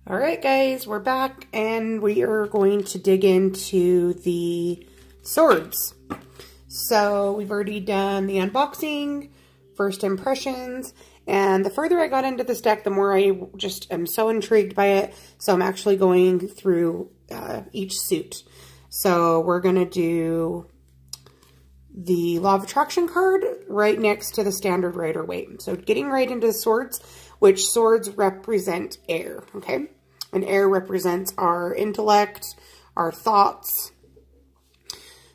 All right, guys, we're back and we are going to dig into the swords. So we've already done the unboxing, first impressions, and the further I got into this deck, the more I just am so intrigued by it. So I'm actually going through each suit. So we're going to do the Law of Attraction card right next to the Standard Rider-Waite. So getting right into the swords, which swords represent air, okay? And air represents our intellect, our thoughts.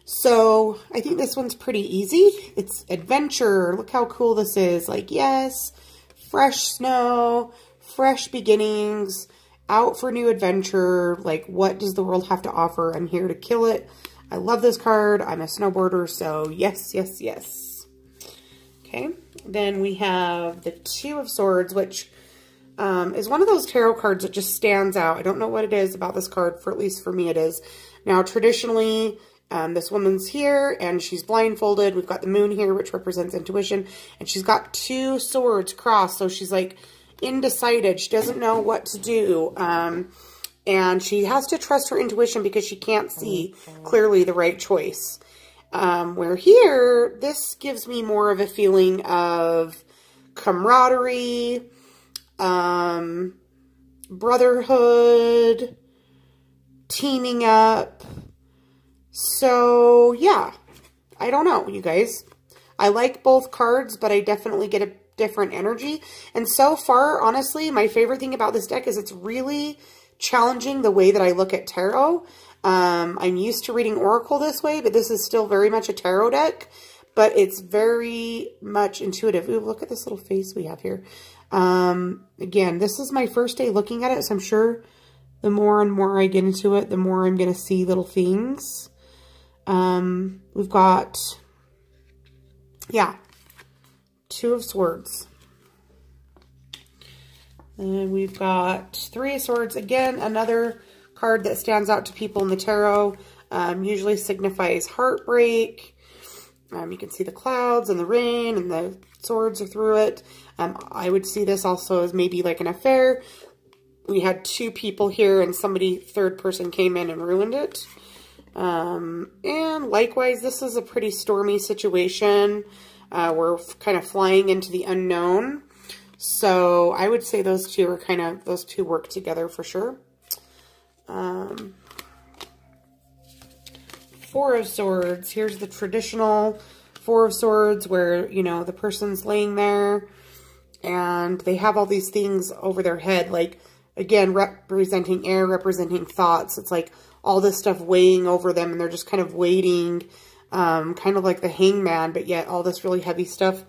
So I think this one's pretty easy. It's adventure. Look how cool this is. Like, yes, fresh snow, fresh beginnings, out for new adventure. Like, what does the world have to offer? I'm here to kill it. I love this card. I'm a snowboarder, so yes, yes, yes. Okay, then we have the Two of Swords, which is one of those tarot cards that just stands out. I don't know what it is about this card, at least for me it is. Now, traditionally, this woman's here, and she's blindfolded. We've got the moon here, which represents intuition, and she's got two swords crossed, so she's like undecided. She doesn't know what to do. And she has to trust her intuition because she can't see clearly the right choice. Where here, this gives me more of a feeling of camaraderie, brotherhood, teaming up. So, yeah, I don't know, you guys. I like both cards, but I definitely get a different energy. And so far, honestly, my favorite thing about this deck is it's really challenging the way that I look at tarot. I'm used to reading Oracle this way, but this is still very much a tarot deck, but it's very much intuitive. Ooh, look at this little face we have here. Again, this is my first day looking at it, so I'm sure the more and more I get into it, the more I'm going to see little things. We've got, yeah, Two of Swords. And we've got Three of Swords. Again, another card that stands out to people in the tarot. Usually signifies heartbreak. You can see the clouds and the rain and the swords are through it. I would see this also as maybe like an affair. We had two people here and somebody, third person, came in and ruined it. And likewise, this is a pretty stormy situation. We're kind of flying into the unknown. So I would say those two are kind of, those two work together for sure. Four of Swords. Here's the traditional Four of Swords where, you know, the person's laying there and they have all these things over their head. Like, again, representing air, representing thoughts. It's like all this stuff weighing over them and they're just kind of waiting, kind of like the Hangman, but yet all this really heavy stuff,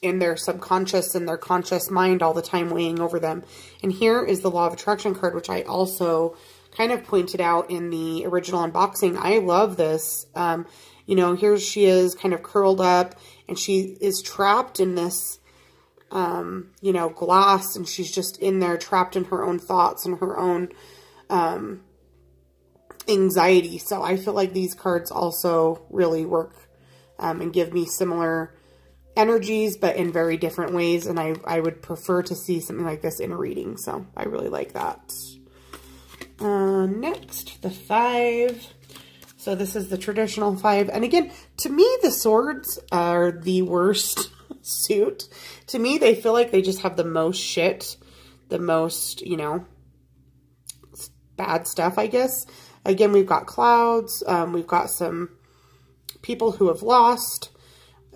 in their subconscious and their conscious mind all the time weighing over them. And here is the Law of Attraction card, which I also kind of pointed out in the original unboxing. I love this. You know, here she is kind of curled up and she is trapped in this, you know, glass, and she's just in there trapped in her own thoughts and her own anxiety. So I feel like these cards also really work and give me similar energies, but in very different ways, and I would prefer to see something like this in a reading, so I really like that. Next, the Five. So this is the traditional Five, and again, to me, the swords are the worst suit. To me, they feel like they just have the most shit, the most, you know, bad stuff, I guess. Again, we've got clouds, we've got some people who have lost.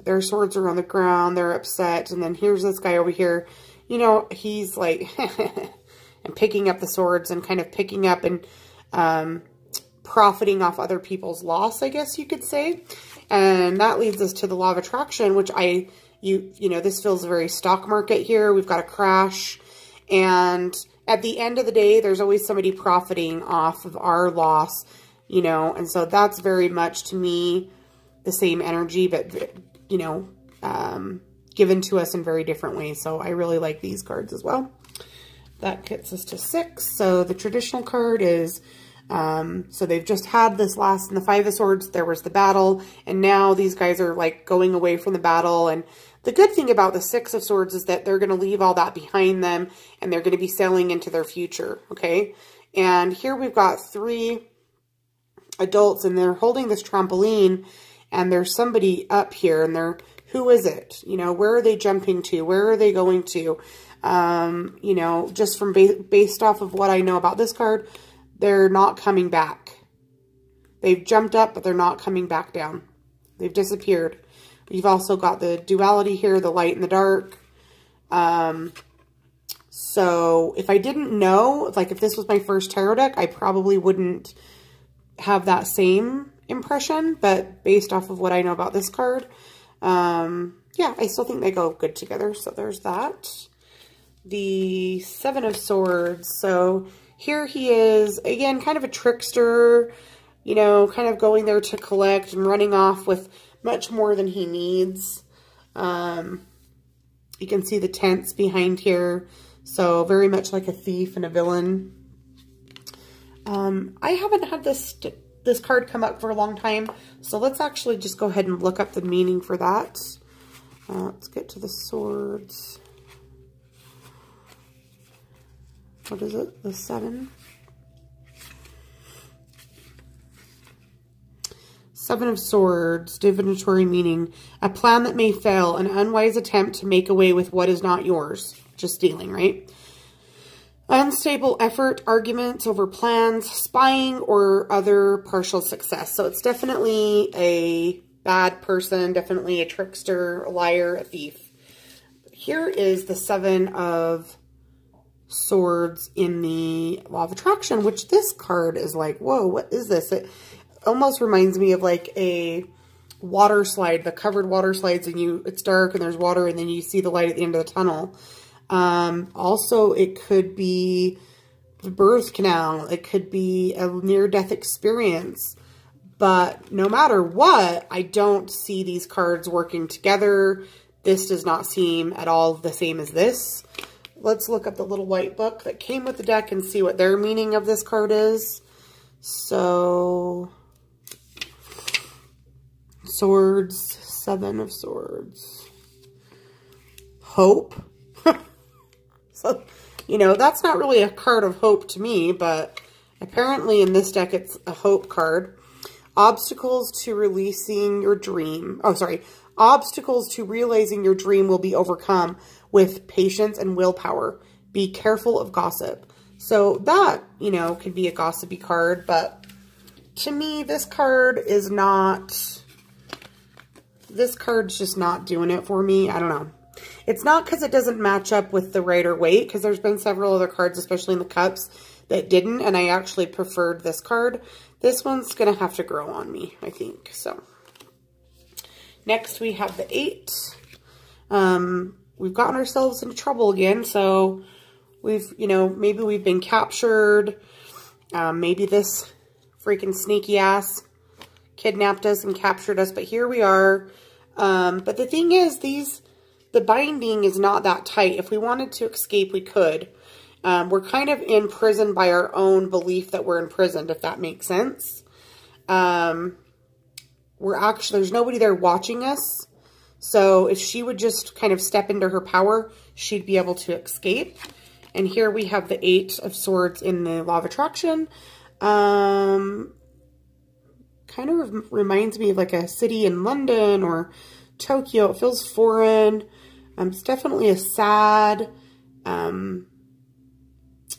Their swords are on the ground. They're upset. And then here's this guy over here. You know, he's like, and picking up the swords and kind of picking up and profiting off other people's loss, I guess you could say. And that leads us to the Law of Attraction, which you know, this feels very stock market here. We've got a crash. And at the end of the day, there's always somebody profiting off of our loss, you know. And so that's very much, to me, the same energy, but you know, given to us in very different ways. So I really like these cards as well. That gets us to 6. So the traditional card is, so they've just had this last, in the Five of Swords, there was the battle, and now these guys are like going away from the battle, and The good thing about the Six of Swords is that they're going to leave all that behind them and they're going to be sailing into their future, okay? And here we've got 3 adults and they're holding this trampoline and there's somebody up here and they're, who is it? You know, where are they jumping to? Where are they going to? You know, just from based off of what I know about this card, they're not coming back. They've jumped up, but they're not coming back down. They've disappeared. You've also got the duality here, the light and the dark. So if I didn't know, like if this was my first tarot deck, I probably wouldn't have that same impression. But based off of what I know about this card, yeah, I still think they go good together. So there's that. The Seven of Swords. So here he is, again, kind of a trickster, you know, kind of going there to collect and running off with much more than he needs. You can see the tents behind here. So very much like a thief and a villain. I haven't had this card come up for a long time. So let's actually just go ahead and look up the meaning for that. Let's get to the swords. What is it? The 7? 7 of Swords, divinatory meaning. A plan that may fail, an unwise attempt to make away with what is not yours. Just stealing, right? Unstable effort, arguments over plans, spying, or other partial success. So it's definitely a bad person, definitely a trickster, a liar, a thief. Here is the 7 of Swords in the Law of Attraction, which this card is like, whoa, what is this? It almost reminds me of like a water slide, the covered water slides, and it's dark and there's water and then you see the light at the end of the tunnel. Also, it could be the birth canal. It could be a near-death experience. But no matter what, I don't see these cards working together. This does not seem at all the same as this. Let's look up the little white book that came with the deck and see what their meaning of this card is. So, Swords, 7 of Swords. Hope. So, you know, that's not really a card of hope to me, but apparently in this deck it's a hope card. Obstacles to releasing your dream. Oh, sorry. Obstacles to realizing your dream will be overcome with patience and willpower. Be careful of gossip. So that, you know, could be a gossipy card, but to me, this card is not, this card's just not doing it for me. I don't know. It's not because it doesn't match up with the Rider-Waite, because there's been several other cards, especially in the cups, that didn't, and I actually preferred this card. This one's going to have to grow on me, I think. So, next we have the 8. We've gotten ourselves into trouble again, so we've, you know, maybe we've been captured. Maybe this freaking sneaky ass kidnapped us and captured us, but here we are. But the thing is, the binding is not that tight. If we wanted to escape, we could. We're kind of imprisoned by our own belief that we're imprisoned, if that makes sense. We're actually, there's nobody there watching us. So if she would just kind of step into her power, she'd be able to escape. And here we have the 8 of Swords in the Law of Attraction. Kind of reminds me of like a city in London or Tokyo. It feels foreign. It's definitely a sad,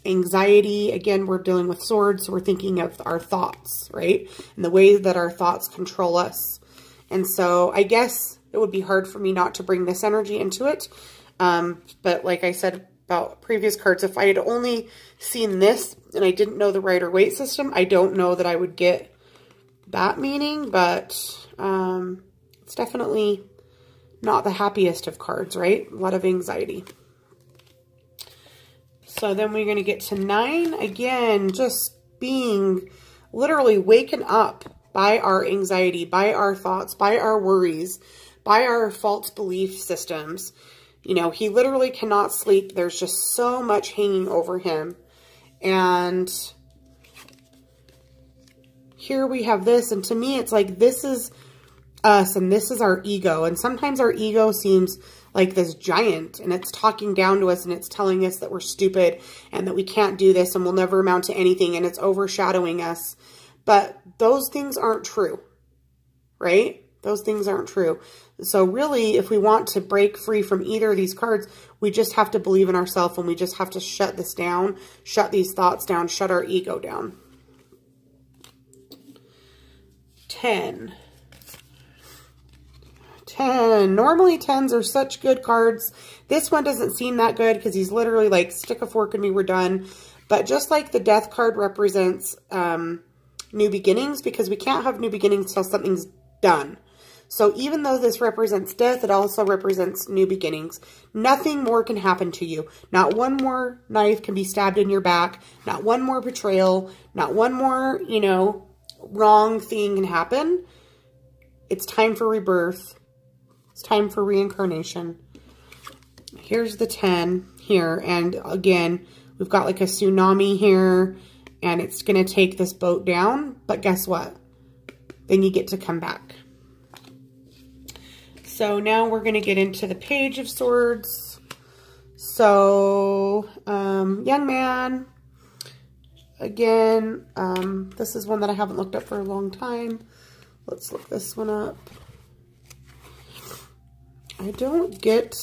anxiety. Again, we're dealing with swords, so we're thinking of our thoughts, right? And the way that our thoughts control us. And so I guess it would be hard for me not to bring this energy into it. But like I said about previous cards, if I had only seen this and I didn't know the Rider-Waite system, I don't know that I would get that meaning, but it's definitely not the happiest of cards, right? A lot of anxiety. So then we're going to get to 9. Again, just being literally waken up by our anxiety, by our thoughts, by our worries, by our false belief systems. You know, he literally cannot sleep. There's just so much hanging over him. And here we have this. And to me, it's like this is us and this is our ego. And sometimes our ego seems like this giant, and it's talking down to us, and it's telling us that we're stupid and that we can't do this and we'll never amount to anything, and it's overshadowing us. But those things aren't true, right? Those things aren't true. So really, if we want to break free from either of these cards, we just have to believe in ourselves, and we just have to shut this down, shut these thoughts down, shut our ego down. 10. 10. Normally 10s are such good cards. This one doesn't seem that good because he's literally like, stick a fork in me, we're done. But just like the death card represents new beginnings, because we can't have new beginnings till something's done. So even though this represents death, it also represents new beginnings. Nothing more can happen to you. Not one more knife can be stabbed in your back. Not one more betrayal. Not one more, you know, wrong thing can happen. It's time for rebirth. It's time for reincarnation. Here's the 10 here. And again, we've got like a tsunami here. And it's going to take this boat down. But guess what? Then you get to come back. So now we're going to get into the Page of Swords. So, young man. Again, this is one that I haven't looked up for a long time. Let's look this one up. I don't get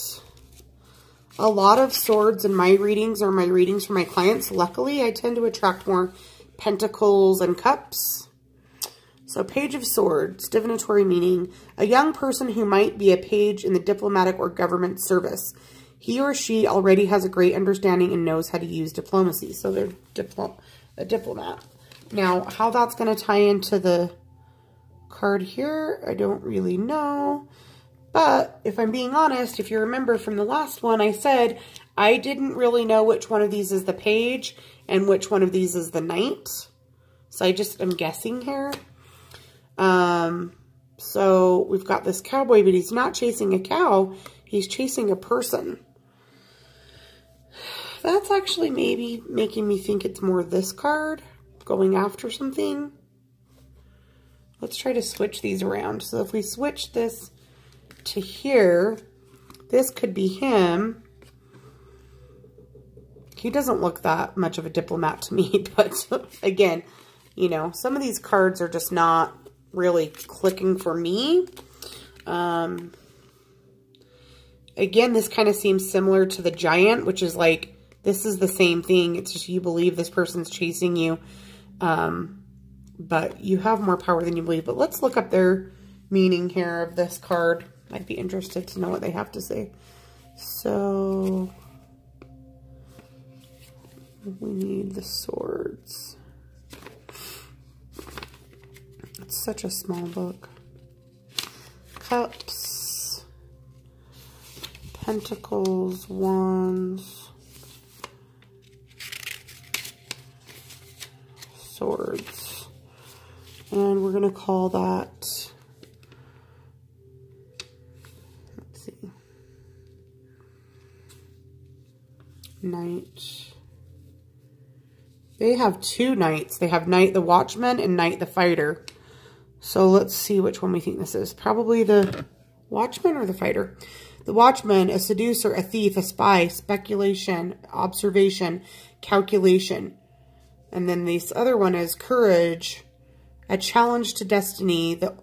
a lot of swords in my readings or my readings for my clients. Luckily, I tend to attract more pentacles and cups. So Page of Swords, divinatory meaning, a young person who might be a page in the diplomatic or government service. He or she already has a great understanding and knows how to use diplomacy. So they're a diplomat. Now, how that's going to tie into the card here, I don't really know. But if I'm being honest, if you remember from the last one, I said I didn't really know which one of these is the page and which one of these is the knight. So I just am guessing here. So we've got this cowboy, but he's not chasing a cow. He's chasing a person. That's actually maybe making me think it's more this card going after something. Let's try to switch these around. So if we switch this to here, this could be him. He doesn't look that much of a diplomat to me, but again, you know, some of these cards are just not really clicking for me. Again, this kind of seems similar to the giant, which is like, this is the same thing. It's just you believe this person's chasing you, but you have more power than you believe. But let's look up their meaning here of this card. I'd be interested to know what they have to say. So we need the swords. It's such a small book. Cups, pentacles, wands, swords. And we're going to call that, let's see, knight. They have two knights. They have Knight the Watchman and Knight the Fighter. So let's see which one we think this is. Probably the Watchman or the Fighter. The Watchman, a seducer, a thief, a spy, speculation, observation, calculation. And then this other one is Courage, a challenge to destiny, the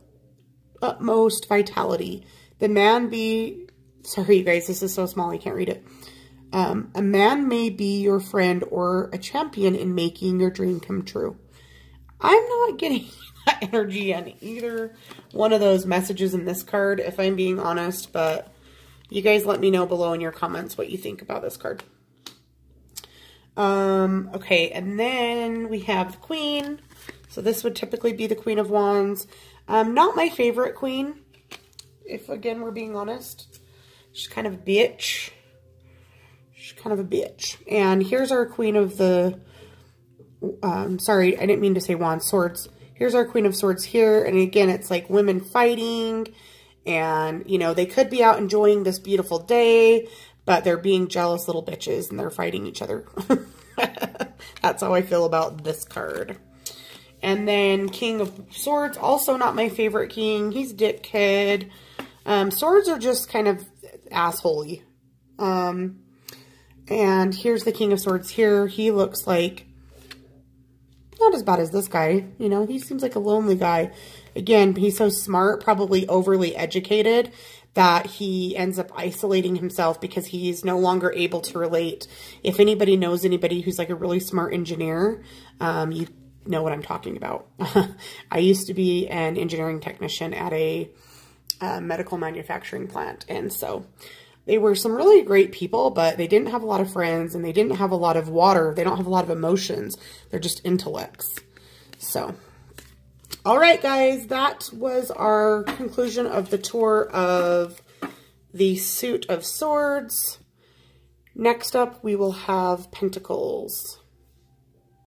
utmost vitality. The man be... Sorry, you guys, this is so small I can't read it. A man may be your friend or a champion in making your dream come true. I'm not getting that energy on either one of those messages in this card, if I'm being honest, but you guys let me know below in your comments what you think about this card. Okay, and then we have the Queen. So this would typically be the Queen of Wands. Not my favorite queen, if again we're being honest. She's kind of a bitch. She's kind of a bitch. And here's our Queen of the, sorry, I didn't mean to say wands, swords. Here's our Queen of Swords here. And again, it's like women fighting. And, you know, they could be out enjoying this beautiful day, but they're being jealous little bitches and they're fighting each other. That's how I feel about this card. And then King of Swords, also not my favorite king. He's dickhead. Swords are just kind of, assholey. And here's the King of Swords here. He looks like not as bad as this guy. You know, he seems like a lonely guy. Again, he's so smart, probably overly educated, that he ends up isolating himself because he's no longer able to relate. If anybody knows anybody who's like a really smart engineer, you know what I'm talking about. I used to be an engineering technician at a medical manufacturing plant. And so they were some really great people, but they didn't have a lot of friends and they didn't have a lot of water. They don't have a lot of emotions. They're just intellects. So, all right, guys, that was our conclusion of the tour of the Suit of Swords. Next up, we will have Pentacles.